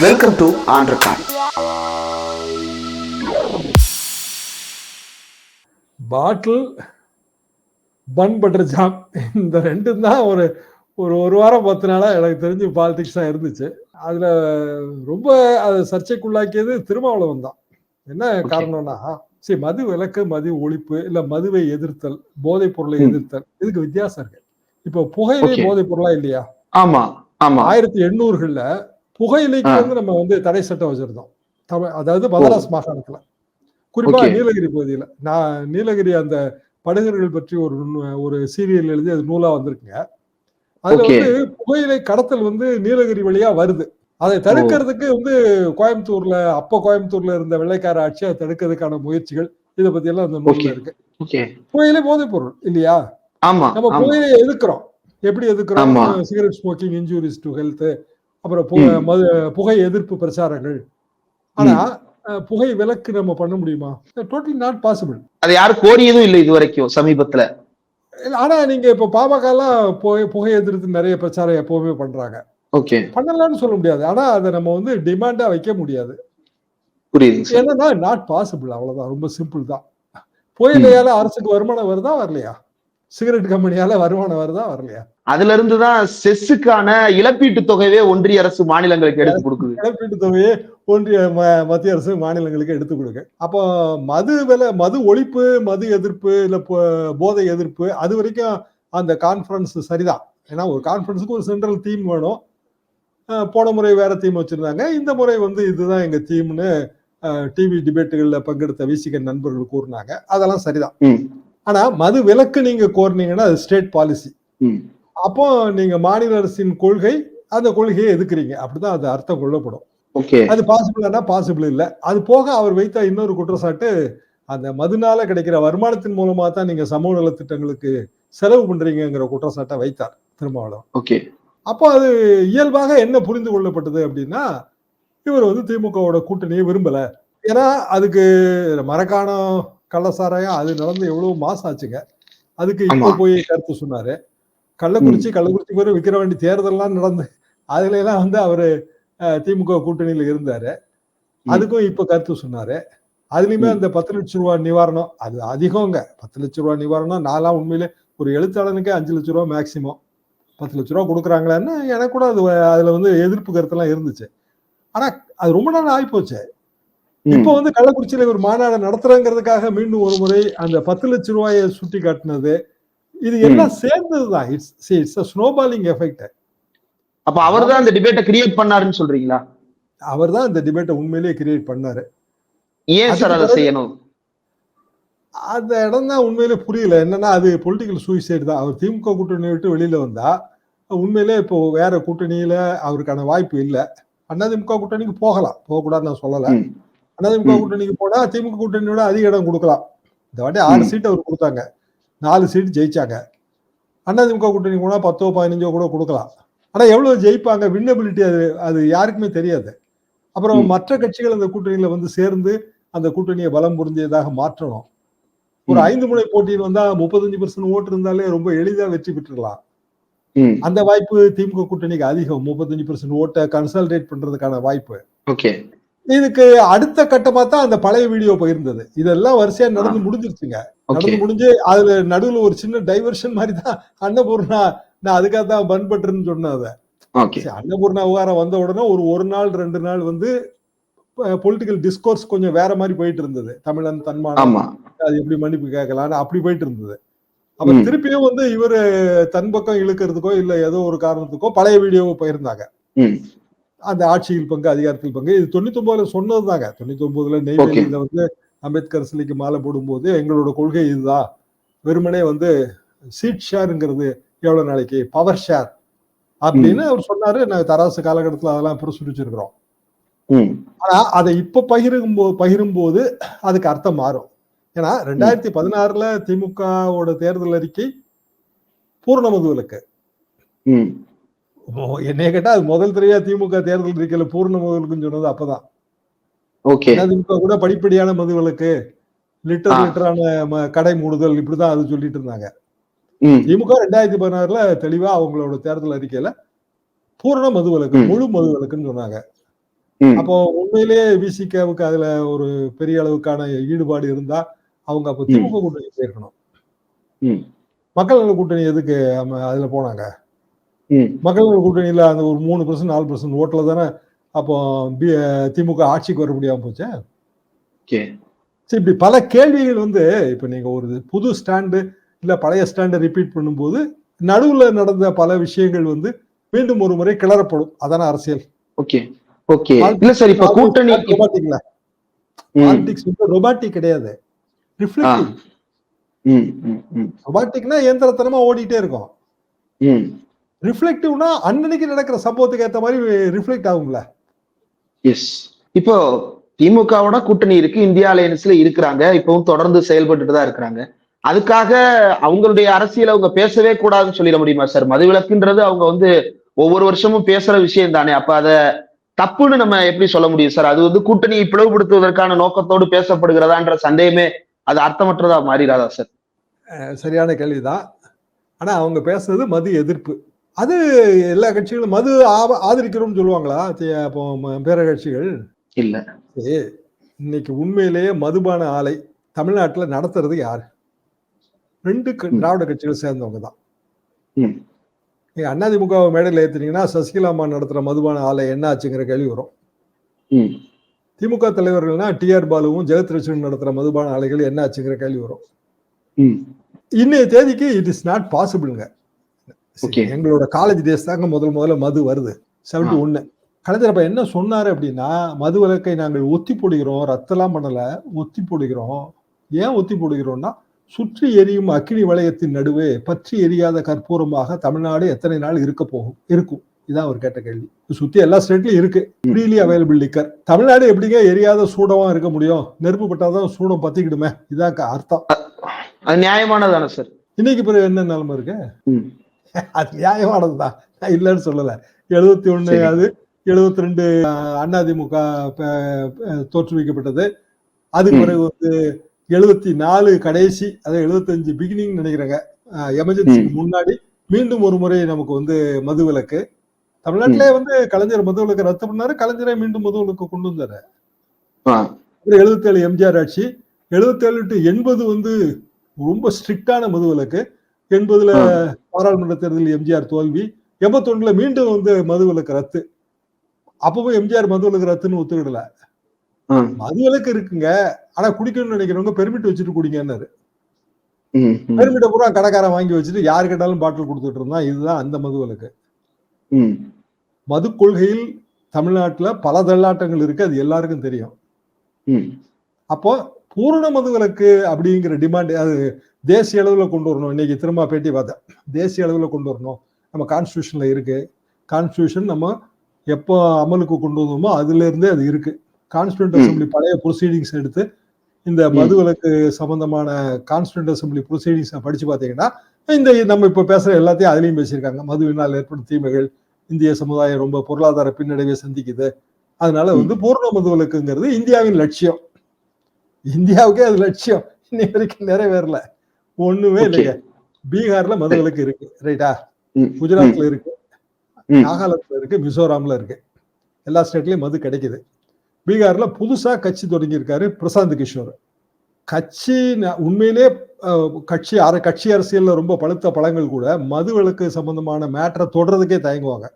Welcome to ஆண்ட்ரகான். பாட்டில் bun butter jam இந்த ரெண்டும் தான் ஒரு ஒரு வாரம் 10 நாளா எனக்கு தெரிஞ்சு பாலிடிக்ஸா இருந்துச்சு. அதுல ரொம்ப அது சர்ச்சைக்குள்ளாக்கியது திருமாவளவன் தான். என்ன காரணம்னா, சரி, மது விலக்கு, மது ஒழிப்பு, இல்ல மதுவை எதிர்த்தல், போதைப் பொருளை எதிர்த்தல், இதுக்கு வித்தியாசம் இருக்கு. இப்போ புகையிலை போதைப் பொருளா இல்லையா? ஆமா ஆமா. 1800கள்ல புகையிலைக்கு நம்ம தடை சட்டம் வச்சிருந்தோம். அதாவது மதராஸ் மாகாணத்துல, குறிப்பா நீலகிரி பகுதியில. நான் நீலகிரி அந்த படுகர்கள் பற்றி ஒரு சீரியல் எழுதி அது நூலா வந்திருக்குங்க. அதுல புகையிலை கடத்தல் நீலகிரி வழியா வருது. அதை தடுக்கிறதுக்கு கோயம்புத்தூர்ல இருந்த வெள்ளைக்கார ஆட்சி அதை தடுக்கிறதுக்கான முயற்சிகள், இதை பத்தி எல்லாம் அந்த நூல்ல இருக்கு. புகையிலை போதைப் பொருள் இல்லையா? நம்ம புகையிலை எதிர்க்கிறோம். எப்படி எதிர்க்கிறோம்? Cigarette smoking injuries to health, அப்புறம் புகை எதிர்ப்பு பிரச்சாரங்கள். ஆனா புகை விலக்கு நம்ம பண்ண முடியுமா? Totally not possible. அது யாரும் கோரியதும் இல்லை இதுவரைக்கும் சமீபத்துல. ஆனா நீங்க இப்ப பாமக எல்லாம் புகை எதிர்த்து நிறைய பிரச்சாரம் எப்பவுமே பண்றாங்க. பண்ணலாம்னு சொல்ல முடியாது. ஆனா அதை நம்ம டிமாண்டா வைக்க முடியாது. புரியுது. என்னன்னா நாட் பாசிபிள், அவ்வளவுதான். ரொம்ப சிம்பிள் தான். புகையிலையால அரசுக்கு வருமானம் வருதா வரலையா? சிகரெட் கம்பெனியால வருமானம் வருதா வரலையா? அதுல இருந்துதான் செஸ்ஸுக்கான இழப்பீட்டு தொகையே ஒன்றிய அரசு மாநிலங்களுக்கு எடுத்து கொடுக்குது. இழப்பீட்டு தொகையை மத்திய அரசு மாநிலங்களுக்கு எடுத்து கொடுக்க. அப்போ மது ஒழிப்பு, மது எதிர்ப்பு, இல்ல போதை எதிர்ப்பு, அது வரைக்கும் அந்த கான்ஃபரன்ஸ் சரிதான். ஏன்னா ஒரு கான்ஃபரன்ஸுக்கு ஒரு சென்ட்ரல் தீம் வேணும். போன முறை வேற தீம் வச்சிருந்தாங்க. இந்த முறை இதுதான் எங்க தீம்னு டிவி டிபேட்டுகள்ல பங்கெடுத்த விசிக நண்பர்கள் கூறினாங்க. அதெல்லாம் சரிதான். ஆனா மது விலக்கு நீங்க கோரினீங்கன்னா அது ஸ்டேட் பாலிசி. அப்போ நீங்க மாநில அரசின் கொள்கை, அந்த கொள்கையை எதுக்குறீங்க, அப்படிதான் அது அர்த்தம் கொள்ளப்படும். அது பாசிபிள் பாசிபிள் இல்ல. அது போக அவர் வைத்த இன்னொரு குற்றச்சாட்டு, அந்த மதுனால கிடைக்கிற வருமானத்தின் மூலமா தான் நீங்க சமூக நல திட்டங்களுக்கு செலவு பண்றீங்கிற குற்றச்சாட்டை வைத்தார் திருமாவளவன். அப்போ அது இயல்பாக என்ன புரிந்து கொள்ளப்பட்டது அப்படின்னா, இவர் திமுகவோட கூட்டணியை விரும்பல. ஏன்னா அதுக்கு மரக்காணம் கள்ளசாராயம் அது நடந்து எவ்வளவு மாசம் ஆச்சுங்க. அதுக்கு இப்போ போய் கருத்து சொன்னாரு. கள்ளக்குறிச்சி பேரு விக்கிரவாண்டி தேர்தல்லாம் நடந்து அதுல எல்லாம் அவரு திமுக கூட்டணியில இருந்தாரு. அதுக்கும் இப்ப கருத்து சொன்னாரு. அதுலயுமே அந்த 10 லட்சம் ரூபாய் நிவாரணம் அது அதிகங்க. 10 லட்சம் ரூபாய் நிவாரணம் நான்லாம் உண்மையிலே ஒரு எழுத்தாளனுக்கே 5 லட்சம் ரூபாய் மேக்சிமம். 10 லட்சம் ரூபாய் கொடுக்குறாங்களான்னு எனக்கு கூட அதுல எதிர்ப்பு கருத்தெல்லாம் இருந்துச்சு. ஆனா அது ரொம்ப நாள் ஆயிப்போச்சு. இப்போ கள்ளக்குறிச்சியில ஒரு மாநாடு நடத்துறங்கிறதுக்காக மீண்டும் ஒரு முறை அந்த 10 லட்சம் ரூபாயை சுட்டி காட்டினது, இது எல்லாம் சேர்ந்ததுதான். It's a snowballing effect. அப்ப அவர்தான் இந்த டிபேட்டை கிரியேட் பண்ணாருன்னு சொல்றீங்களா? அவர்தான் இந்த டிபேட்டை உண்மையிலேயே கிரியேட் பண்ணாரு. ஏன் சார் அதை செய்யணும்? அந்த இடம் தான் உண்மையிலே புரியல. என்னன்னா அது பொலிட்டிக்கல் சூசைடு தான். அவர் திமுக கூட்டணியை விட்டு வெளியில வந்தா உண்மையிலே இப்போ வேற கூட்டணியில அவருக்கான வாய்ப்பு இல்ல. அதிமுக கூட்டணிக்கு போகக்கூடாதுன்னு நான் சொல்லல. அதிமுக கூட்டணிக்கு போனா திமுக கூட்டணியோட அதிக இடம் கொடுக்கலாம். இந்த வாட்டி 6 சீட் அவர் கொடுத்தாங்க, 4 சீட் ஜெயிச்சாங்க. அதிமுக கூட்டணி போனா 10 15 கூட கொடுக்கலாம். ஆனா எவ்வளவு ஜெயிப்பாங்க, வின்னபிலிட்டி அது யாருக்குமே தெரியாது. அப்புறம் மற்ற கட்சிகள் அந்த கூட்டணியில சேர்ந்து அந்த கூட்டணியை பலம் பொருந்தியதாக மாற்றணும். ஒரு 5 முனை போட்டியில் 35% ஓட்டு இருந்தாலே ரொம்ப எளிதா வெற்றி பெற்றுடலாம். அந்த வாய்ப்பு திமுக கூட்டணிக்கு அதிகம். 35% ஓட்டை கன்சாலிடேட் பண்றதுக்கான வாய்ப்பு. இதுக்கு அடுத்த கட்டமா தான் அந்த பழைய வீடியோ போயிருந்தது. இதெல்லாம் வரிசையா நடந்து முடிஞ்சிருச்சுங்க. நடந்து முடிஞ்சு அதுல நடுவுல ஒரு சின்ன டைவர்ஷன் மாதிரி தான் அன்னபூர்ணா, நான் அதுக்காக தான் பன் பட்டர்ன்னு சொன்னேன். அன்னபூர்ணா விவகாரம் வந்த உடனே ஒரு நாள் 2 நாள் பொலிட்டிக்கல் டிஸ்கோர்ஸ் கொஞ்சம் வேற மாதிரி போயிட்டு இருந்தது. தமிழன் தன்மானம், அது எப்படி மன்னிப்பு கேட்கலான்னு அப்படி போயிட்டு இருந்தது. அப்ப திருப்பியும் இவரு தன் பக்கம் இழுக்கிறதுக்கோ இல்ல ஏதோ ஒரு காரணத்துக்கோ பழைய வீடியோவை போயிருந்தாங்க. அந்த ஆட்சியில் பங்கு, அதிகாரத்தில் பங்கு. இது 99ல சொன்னதுதாங்க. 99ல நெய்வேலியில அம்பேத்கர் சிலைக்கு மாலை போடும்போது எங்களோட கொள்கை இதுதான், வெறுமனே சீட் ஷேருங்கிறது எவ்வளவு நாளைக்கு, பவர் ஷேர் அப்படின்னு அவர் சொன்னாரு. நாங்க தராசு காலகட்டத்தில் அதெல்லாம் பிரசுரிச்சிருக்கிறோம். ஆனா அதை இப்ப பகிரும்போது அதுக்கு அர்த்தம் மாறும். ஏன்னா 2016ல திமுகவோட தேர்தல் அறிக்கை பூரண மது விலக்கு. என்னைய கேட்டா அது முதல் தடவையா திமுக தேர்தல் அறிக்கையில பூரண மது விலக்குன்னு சொன்னது அப்பதான். திமுக கூட படிப்படியான மது விலக்கு, லிட்டரான கடை மூடுதல், இப்படிதான் அது சொல்லிட்டு இருந்தாங்க. திமுக 2016ல தெளிவா அவங்களோட தேர்தல் அறிக்கையில பூரண மது விலக்கு, முழு மது விலக்குன்னு சொன்னாங்க. அப்போ உண்மையிலேயே விசிகாவுக்கு அதுல ஒரு பெரிய அளவுக்கான ஈடுபாடு இருந்தா அவங்க அப்போ திமுக கூட்டணி போயிருக்கணும். மக்கள் நல கூட்டணி எதுக்கு அதுல போனாங்க? மக்கள் நல கூட்டணியில அந்த ஒரு 3% 4% ஓட்டுல தானே அப்போ திமுக ஆட்சிக்கு வர முடியாம போச்சு. இப்படி பல கேள்விகள் இப்ப நீங்க ஒரு புது ஸ்டாண்டு இல்ல பழைய ஸ்டாண்டை ரிப்பீட் பண்ணும்போது நடுவுல நடந்த பல விஷயங்கள் மீண்டும் ஒரு முறை கிளறப்படும். அதான அரசியல். பாலிடிக்ஸ் ரொபாட்டிக் கிடையாது, ரிஃப்ளெக்டிவ். ரொபாட்டிக்னா இயந்திரத்தனமா ஓடிட்டே இருக்கும். ரிஃப்ளெக்டிவ்னா அன்னைக்கு நடக்கிற சம்பவத்துக்கு ஏத்த மாதிரி ரிஃப்ளெக்ட் ஆகும்ல. இப்போ திமுகவோட கூட்டணி இருக்கு, இந்தியா அலையன்ஸ்ல இருக்கிறாங்க, இப்பவும் தொடர்ந்து செயல்பட்டு தான் இருக்கிறாங்க. அதுக்காக அவங்களுடைய அரசியல் அவங்க பேசவே கூடாதுன்னு சொல்லிட முடியுமா சார்? மதுவிலக்குன்றது அவங்க ஒவ்வொரு வருஷமும் பேசுற விஷயம் தானே. அப்ப அத தப்புன்னு நம்ம எப்படி சொல்ல முடியும் சார்? அது கூட்டணியை பிளவுபடுத்துவதற்கான நோக்கத்தோடு பேசப்படுகிறதான்ற சந்தேகமே அது அர்த்தமற்றதா மாறிடாதா சார்? சரியான கேள்விதான். ஆனா அவங்க பேசுறது மது எதிர்ப்பு. அது எல்லா கட்சிகளும் மது ஆதரிக்கிறோம்னு சொல்லுவாங்களா பேர கட்சிகள்? இல்ல. இன்னைக்கு உண்மையிலேயே மதுபான ஆலை தமிழ்நாட்டுல நடத்துறது யாரு? 2 திராவிட கட்சிகள் சேர்ந்தவங்க தான். அதிமுக மேடையில் ஏத்துனீங்கன்னா சசிகலா அம்மா நடத்துற மதுபான ஆலை என்ன ஆச்சுங்கிற கேள்வி வரும். திமுக தலைவர்கள்னா டிஆர் பாலுவும் ஜெகத்ரட்சன் நடத்துற மதுபான ஆலைகள் என்ன ஆச்சுங்கிற கேள்வி வரும். இன்னைய தேதிக்கு இட் இஸ் நாட் பாசிபிள்ங்க. எங்களோட காலேஜ் டேஸ் தாங்க முதல்ல மது வருது 71. கலைஞர் என்ன சொன்னாரு அப்படின்னா, மது விலக்கை நாங்கள் ஒத்தி போடுகிறோம், ரத்தெல்லாம் பண்ணல, ஒத்தி போடுகிறோம். ஏன் ஒத்தி போடுகிறோம்னா, சுற்றி எரியும் அக்கினி வளையத்தின் நடுவே பற்றி எரியாத கற்பூரமாக தமிழ்நாடு எத்தனை நாள் இருக்கும். இதான் அவர் கேட்ட கேள்வி. சுத்தி எல்லா ஸ்டேட்லயும் இருக்கு ஃப்ரீலி அவைலபிள் லிக்கர். தமிழ்நாடு எப்படிங்க எரியாத சூடமா இருக்க முடியும்? நெருப்பு பட்டாதான் சூடம் பத்திக்கிடுமே. இதான் அர்த்தம். அது நியாயமானதானே சார்? இன்னைக்கு பிறகு என்ன நிலைமை இருக்கு? அது நியாயமானதுதான், இல்லைன்னு சொல்லல. 71 அது 72 அதிமுக தோற்றுவிக்கப்பட்டது. அதுக்கு பிறகு 74 கடைசி, அதாவது 75 பிகினிங் நினைக்கிறேங்க, எமர்ஜென்சிக்கு முன்னாடி மீண்டும் ஒரு முறை நமக்கு மது விலக்கு. தமிழ்நாட்டிலே கலைஞர் மது விலக்கு ரத்து பண்ணாரு, கலைஞரே மீண்டும் மது விலக்கு கொண்டு வந்தாரு. 77 எம்ஜிஆர் ஆட்சி, 77 to 80 ரொம்ப ஸ்ட்ரிக்டான மது விலக்கு. 80ல பாராளுமன்ற தேர்தலில் எம்ஜிஆர் தோல்வி, 81ல மீண்டும் மது விலக்கு ரத்து. அப்பவும் எம்ஜிஆர் மது விலக்கு ரத்துன்னு ஒத்துக்கிடல. மது விலக்கு இருக்குங்க, ஆனா குடிக்கணும்னு நினைக்கிறவங்க பெர்மிட் வச்சுட்டு குடிங்கன்னாரு. பெர்மிட்டை பூரா கடைக்காரன் வாங்கி வச்சுட்டு யாரு கேட்டாலும் பாட்டில் கொடுத்துட்டு இருந்தான். இதுதான் அந்த மது விலக்கு. மது கொள்கையில் தமிழ்நாட்டுல பல தள்ளாட்டங்கள் இருக்கு, அது எல்லாருக்கும் தெரியும். அப்போ பூரண மது விலக்கு அப்படிங்கிற டிமாண்ட் அது தேசிய அளவுல கொண்டு வரணும். இன்னைக்கு திரும்ப பேட்டி பார்த்தேன், தேசிய அளவுல கொண்டு வரணும். நம்ம கான்ஸ்டியூஷன்ல இருக்கு. கான்ஸ்டியூஷன் நம்ம எப்போ அமலுக்கு கொண்டு வந்தோமோ அதுல இருந்தே அது இருக்கு. கான்ஸ்டியூண்ட் அசம்பிளி பழைய ப்ரொசீடிங்ஸ் எடுத்து இந்த மது விலக்கு சம்பந்தமான கான்ஸ்டியூண்ட் அசம்பிளி ப்ரொசீடிங்ஸ் படிச்சு பாத்தீங்கன்னா இந்த நம்ம இப்ப பேசுற எல்லாத்தையும் அதுலயும் பேசியிருக்காங்க. மதுவினால் ஏற்படும் தீமைகள், இந்திய சமுதாயம் ரொம்ப பொருளாதார பின்னடைவை சந்திக்குது, அதனால பூர்ண மது விலக்குங்கிறது இந்தியாவின் லட்சியம். இந்தியாவுக்கே அது லட்சியம், இன்னைக்கு வரைக்கும் நிறைவேறல. ஒண்ணுமே இல்லைங்க. பீகார்ல மது விலக்கு இருக்கு, ரைட்டா? குஜராத்ல இருக்கு, நாகாலாந்துல இருக்கு, மிசோராம்ல இருக்கு. எல்லா ஸ்டேட்லயும் மது கிடைக்குது. பீகார்ல புதுசா கட்சி தொடங்கி இருக்காரு பிரசாந்த் கிஷோர். கட்சி உண்மையிலே கட்சி அரசியல்ல ரொம்ப பழுத்த பழங்கள் கூட மது விலக்கு சம்பந்தமான மேட்டரை தொடர்றதுக்கே தயங்குவாங்க.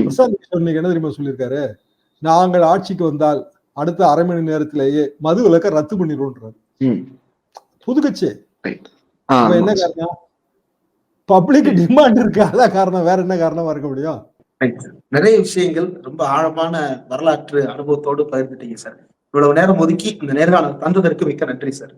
பிரசாந்த் கிஷோர் நீங்க என்ன தெரியுமா சொல்லியிருக்காரு? நாங்கள் ஆட்சிக்கு வந்தால் அடுத்த அரை மணி நேரத்திலேயே மது விலக்க ரத்து பண்ணிடுவோன்றாரு. புது கட்சி. என்ன காரணம்? பப்ளிக் டிமாண்ட் இருக்கு, அதான் காரணம். வேற என்ன காரணமா இருக்க முடியும்? நிறைய விஷயங்கள் ரொம்ப ஆழமான வரலாற்று அனுபவத்தோடு பகிர்ந்துட்டீங்க சார். இவ்வளவு நேரம் ஒதுக்கி இந்த நேர்காணல் தந்ததற்கு மிக்க நன்றி சார்.